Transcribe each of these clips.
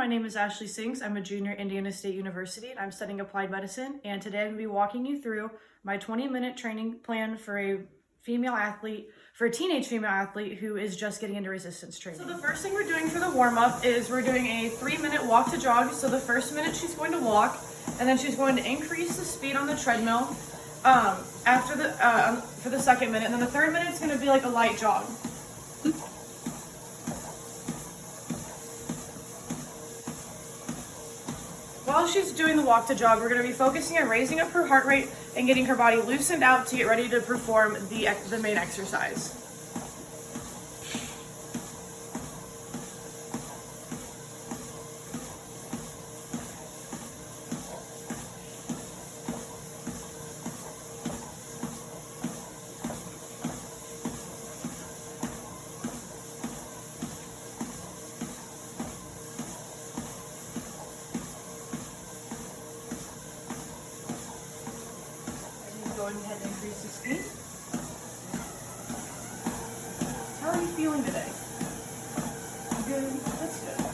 my name is Ashley Sinks. I'm a junior at Indiana State University and I'm studying applied medicine. And today I'm going to be walking you through my 20-minute training plan for a teenage female athlete who is just getting into resistance training. So the first thing we're doing for the warm-up is we're doing a 3-minute walk to jog. So the first minute she's going to walk, and then she's going to increase the speed on the treadmill for the second minute, and then the third minute is going to be like a light jog. While she's doing the walk to jog, we're going to be focusing on raising up her heart rate and getting her body loosened out to get ready to perform the main exercise. Go ahead and increase the speed. How are you feeling today? Good? That's good.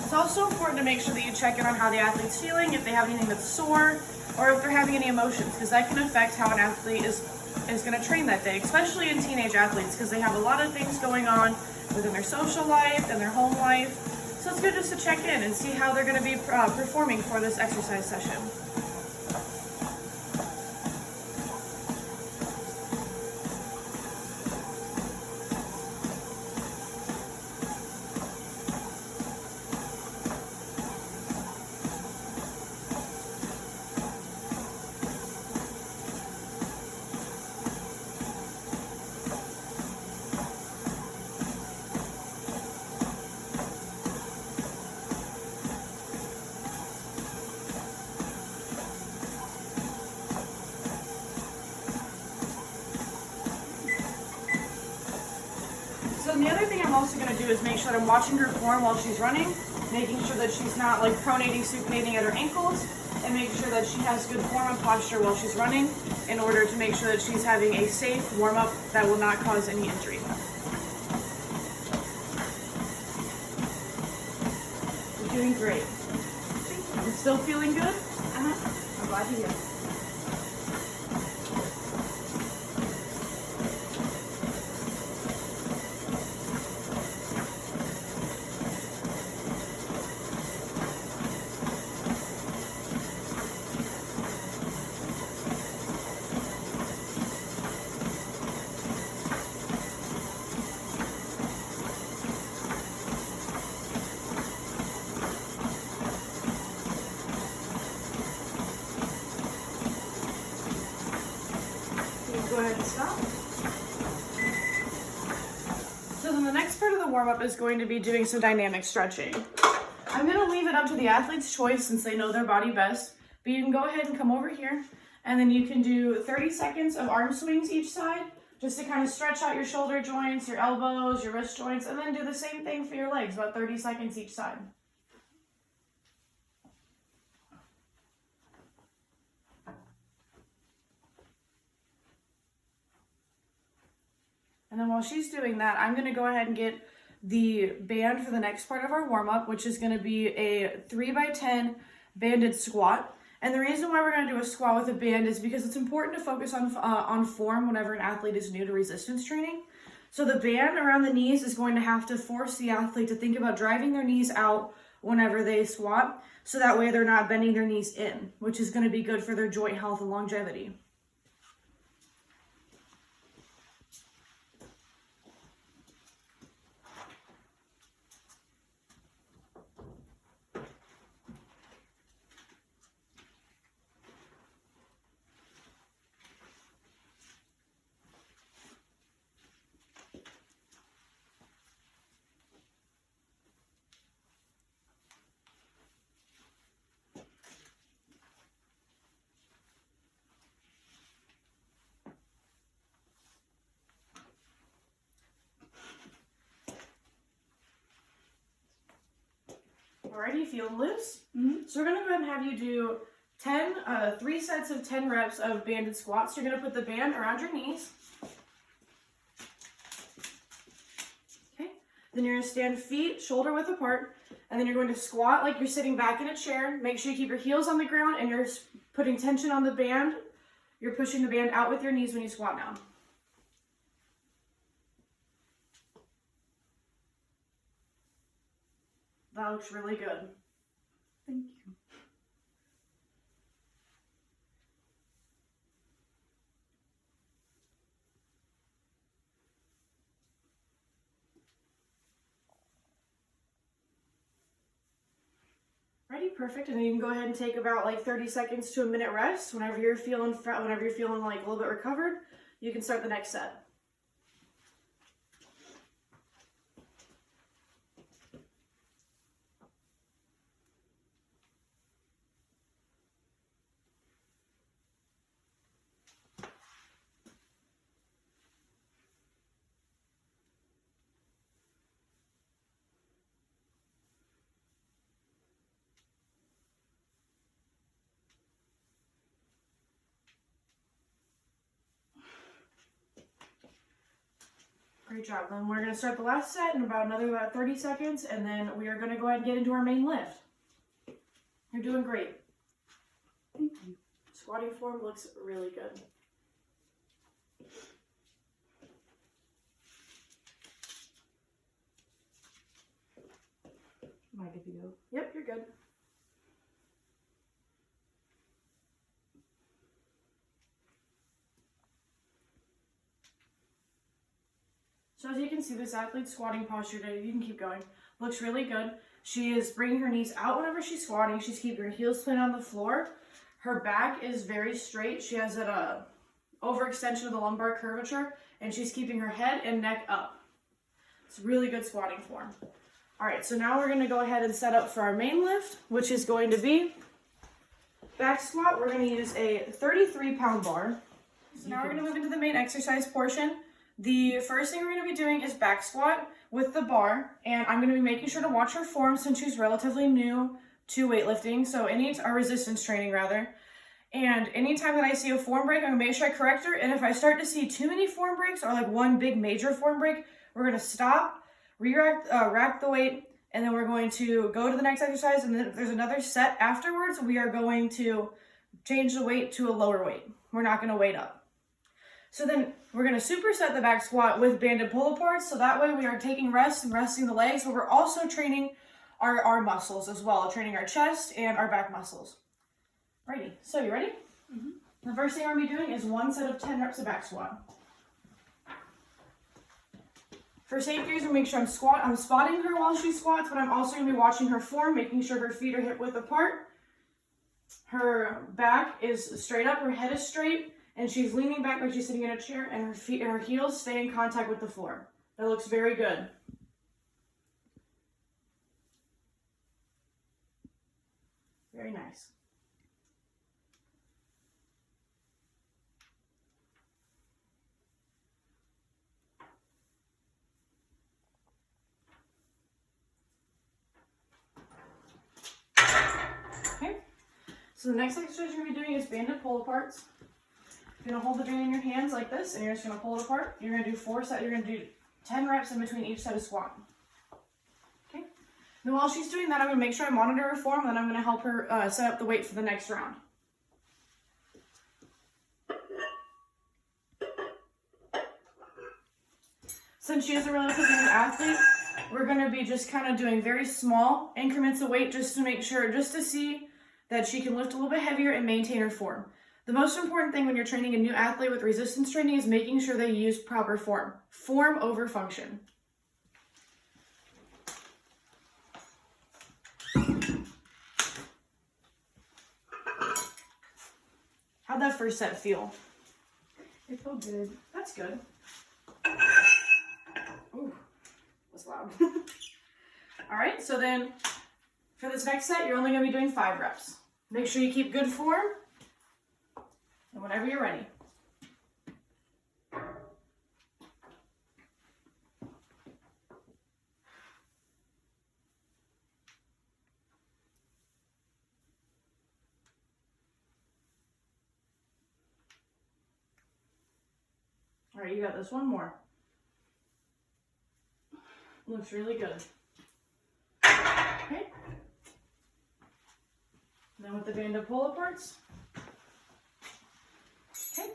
It's also important to make sure that you check in on how the athlete's feeling, if they have anything that's sore, or if they're having any emotions, because that can affect how an athlete is going to train that day, especially in teenage athletes, because they have a lot of things going on within their social life and their home life. So it's good just to check in and see how they're going to be performing for this exercise session. So the other thing I'm also going to do is make sure that I'm watching her form while she's running, making sure that she's not like pronating, supinating at her ankles, and making sure that she has good form and posture while she's running in order to make sure that she's having a safe warm-up that will not cause any injury. You're doing great. You're still feeling good? I'm glad to hear. Go ahead and stop. So then the next part of the warm-up is going to be doing some dynamic stretching. I'm going to leave it up to the athlete's choice since they know their body best, but you can go ahead and come over here and then you can do 30 seconds of arm swings each side just to kind of stretch out your shoulder joints, your elbows, your wrist joints, and then do the same thing for your legs, about 30 seconds each side. And then while she's doing that, I'm going to go ahead and get the band for the next part of our warm-up, which is going to be a 3x10 banded squat. And the reason why we're going to do a squat with a band is because it's important to focus on form whenever an athlete is new to resistance training. So the band around the knees is going to have to force the athlete to think about driving their knees out whenever they squat, so that way they're not bending their knees in, which is going to be good for their joint health and longevity. Alrighty, feel loose? So we're going to go ahead and have you do 3 sets of 10 reps of banded squats. You're going to put the band around your knees. Okay. Then you're going to stand feet shoulder width apart, And then you're going to squat like you're sitting back in a chair. Make sure you keep your heels on the ground and you're putting tension on the band. You're pushing the band out with your knees when you squat down. That looks really good. Thank you. Ready, perfect. And then you can go ahead and take about like 30 seconds to a minute rest. Whenever you're feeling like a little bit recovered, you can start the next set. Great job. Then we're going to start the last set in about 30 seconds, and then we are going to go ahead and get into our main lift. You're doing great. Thank you. Squatting form looks really good. Am I good to go? Yep, you're good. So as you can see, this athlete's squatting posture today, you can keep going, looks really good. She is bringing her knees out whenever she's squatting. She's keeping her heels planted on the floor. Her back is very straight. She has an overextension of the lumbar curvature, and she's keeping her head and neck up. It's really good squatting form. All right, so now we're gonna go ahead and set up for our main lift, which is going to be back squat. We're gonna use a 33-pound bar. So now we're gonna move into the main exercise portion. The first thing we're going to be doing is back squat with the bar, and I'm going to be making sure to watch her form since she's relatively new to weightlifting, or resistance training rather. And anytime that I see a form break, I'm going to make sure I correct her, and if I start to see too many form breaks or like one big major form break, we're going to stop, rack the weight, and then we're going to go to the next exercise, and then if there's another set afterwards, we are going to change the weight to a lower weight. We're not going to weight up. So then we're going to superset the back squat with banded pull aparts. So that way we are taking rest and resting the legs, but we're also training our arm muscles as well, training our chest and our back muscles. Righty. So you ready? Mm-hmm. The first thing we're going to be doing is one set of 10 reps of back squat. For safety reasons, make sure I'm spotting her while she squats, but I'm also going to be watching her form, making sure her feet are hip width apart. Her back is straight up, her head is straight. And she's leaning back like she's sitting in a chair, and her feet and her heels stay in contact with the floor. That looks very good. Very nice. Okay. So the next exercise you're going to be doing is banded pull aparts. You're going to hold the band in your hands like this, and you're just going to pull it apart. You're going to do 4 sets. You're going to do 10 reps in between each set of squat. Okay. Then while she's doing that, I'm going to make sure I monitor her form, and then I'm going to help her set up the weight for the next round. Since she is a relatively new athlete, we're going to be just kind of doing very small increments of weight just to see that she can lift a little bit heavier and maintain her form. The most important thing when you're training a new athlete with resistance training is making sure they use proper form. Form over function. How'd that first set feel? It felt good. That's good. Ooh, that's loud. All right, so then for this next set, you're only going to be doing 5 reps. Make sure you keep good form. And whenever you're ready. All right, you got this. One more. Looks really good. Okay, Now with the banded pull aparts. Okay.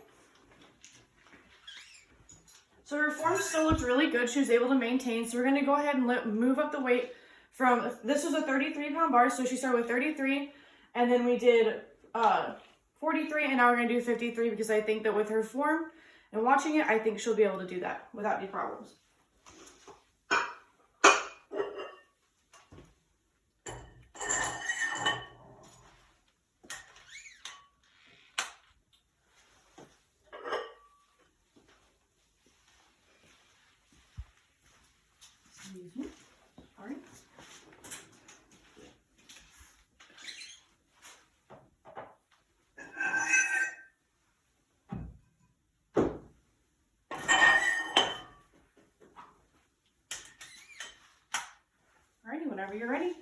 So her form still looked really good. She was able to maintain. So we're going to go ahead and move up the weight from, this was a 33-pound bar. So she started with 33 and then we did 43 and now we're going to do 53 because I think that with her form and watching it, I think she'll be able to do that without any problems. Excuse me. Sorry. Alrighty, whenever you're ready.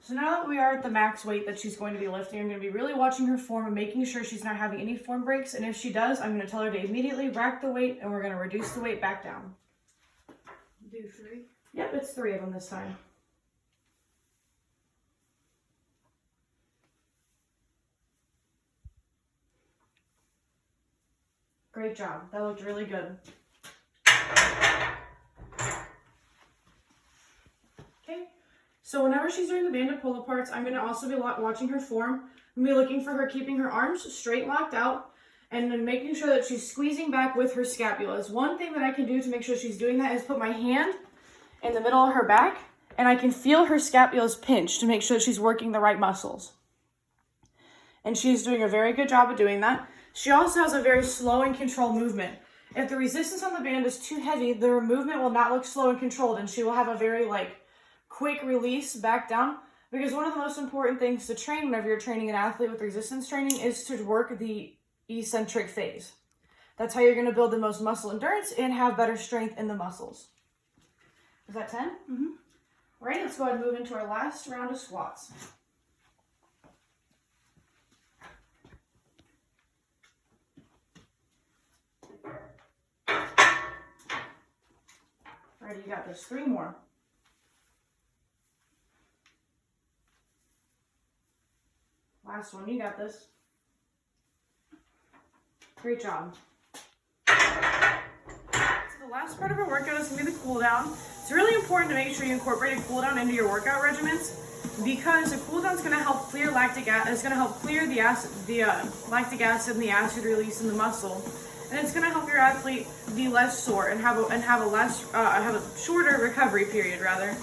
So now that we are at the max weight that she's going to be lifting, I'm going to be really watching her form and making sure she's not having any form breaks. And if she does, I'm going to tell her to immediately rack the weight and we're going to reduce the weight back down. Do 3. Yep, it's 3 of them this time. Great job. That looked really good. Okay, so whenever she's doing the banded pull aparts, I'm going to also be watching her form. I'm going to be looking for her keeping her arms straight locked out and then making sure that she's squeezing back with her scapulas. One thing that I can do to make sure she's doing that is put my hand in the middle of her back and I can feel her scapulas pinch to make sure that she's working the right muscles. And she's doing a very good job of doing that. She also has a very slow and controlled movement. If the resistance on the band is too heavy, the movement will not look slow and controlled and she will have a very quick release back down, because one of the most important things to train whenever you're training an athlete with resistance training is to work the eccentric phase. That's how you're going to build the most muscle endurance and have better strength in the muscles. Is that 10? Mm-hmm. All right, let's go ahead and move into our last round of squats. All right, you got this. 3 more. Last one, you got this. Great job. So the last part of our workout is going to be the cool down. It's really important to make sure you incorporate a cool down into your workout regimens, because a cool down is going to help clear lactic acid. It's going to help clear the lactic acid and the acid release in the muscle, and it's going to help your athlete be less sore and have a shorter recovery period rather.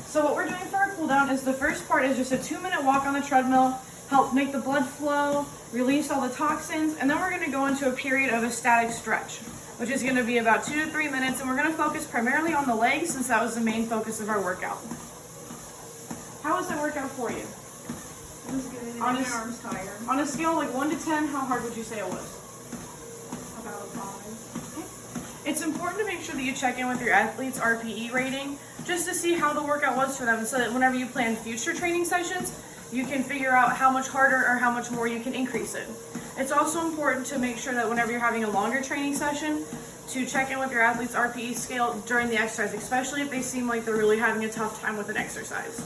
So what we're doing for our cool down is the first part is just a 2-minute walk on the treadmill. Help make the blood flow, release all the toxins, and then we're going to go into a period of a static stretch, which is going to be about 2 to 3 minutes, and we're going to focus primarily on the legs since that was the main focus of our workout. How was that workout for you? It was good. On My a- arm's tired. On a scale of 1 to 10, how hard would you say it was? About a 5. It's important to make sure that you check in with your athlete's RPE rating just to see how the workout was for them, so that whenever you plan future training sessions, you can figure out how much harder or how much more you can increase it. It's also important to make sure that whenever you're having a longer training session, to check in with your athlete's RPE scale during the exercise, especially if they seem like they're really having a tough time with an exercise.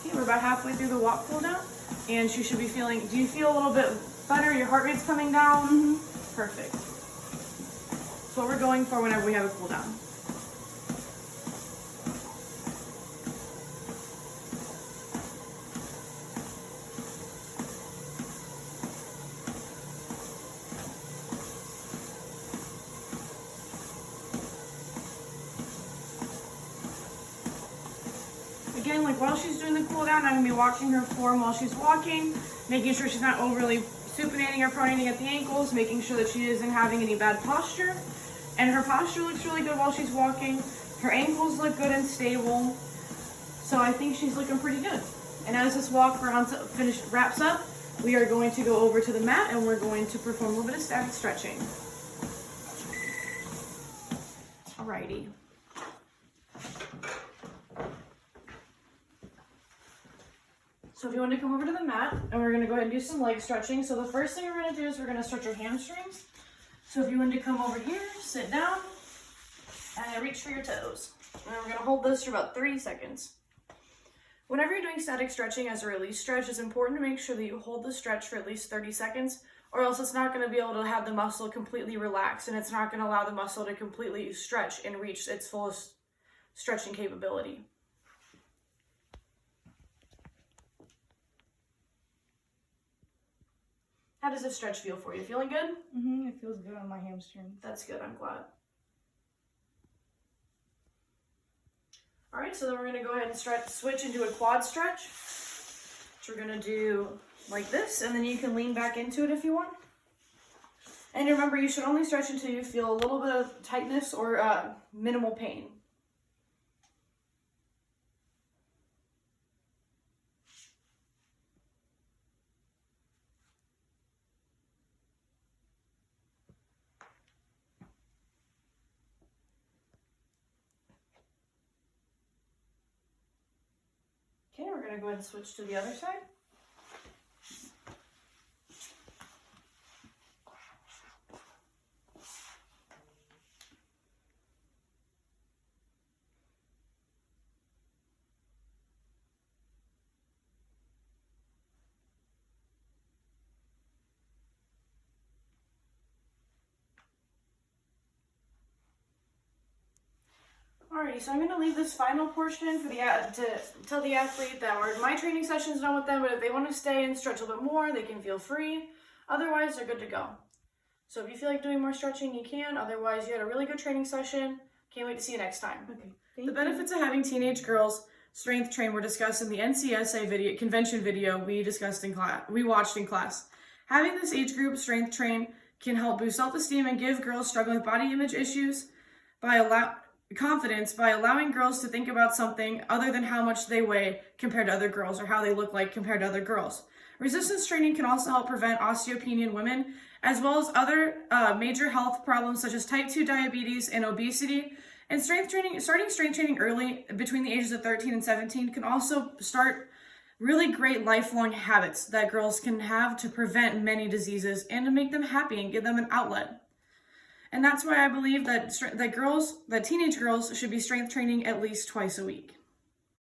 Okay, we're about halfway through the walk cool down, and she should be feeling, do you feel a little bit better? Your heart rate's coming down? Mm-hmm. Perfect. That's what we're going for whenever we have a cool down. Again, while she's doing the cool down, I'm going to be watching her form while she's walking, making sure she's not overly supinating or pronating at the ankles, making sure that she isn't having any bad posture. And her posture looks really good while she's walking. Her ankles look good and stable. So I think she's looking pretty good. And as this walk wraps up, we are going to go over to the mat and we're going to perform a little bit of static stretching. Alrighty. So if you want to come over to the mat, and we're going to go ahead and do some leg stretching. So the first thing we're going to do is we're going to stretch our hamstrings. So if you want to come over here, sit down, and reach for your toes. And we're going to hold this for about 30 seconds. Whenever you're doing static stretching as a release stretch, it's important to make sure that you hold the stretch for at least 30 seconds, or else it's not going to be able to have the muscle completely relax, and it's not going to allow the muscle to completely stretch and reach its fullest stretching capability. How does this stretch feel for you? Feeling good? It feels good on my hamstrings. That's good, I'm glad. All right, so then we're gonna go ahead and switch into a quad stretch, which we're gonna do like this, and then you can lean back into it if you want. And remember, you should only stretch until you feel a little bit of tightness or minimal pain. Okay, we're gonna go ahead and switch to the other side. Alrighty, so I'm going to leave this final portion for to tell the athlete that my training session's done with them, but if they want to stay and stretch a little bit more, they can feel free. Otherwise, they're good to go. So if you feel like doing more stretching, you can. Otherwise, you had a really good training session. Can't wait to see you next time. Okay. The benefits of having teenage girls strength train were discussed in the NCSA convention video we watched in class. Having this age group strength train can help boost self-esteem and give girls struggling with body image issues confidence by allowing girls to think about something other than how much they weigh compared to other girls or how they look like compared to other girls. Resistance training can also help prevent osteopenia in women, as well as other major health problems such as type 2 diabetes and obesity. And starting strength training early, between the ages of 13 and 17, can also start really great lifelong habits that girls can have to prevent many diseases and to make them happy and give them an outlet. And that's why I believe that teenage girls should be strength training at least twice a week.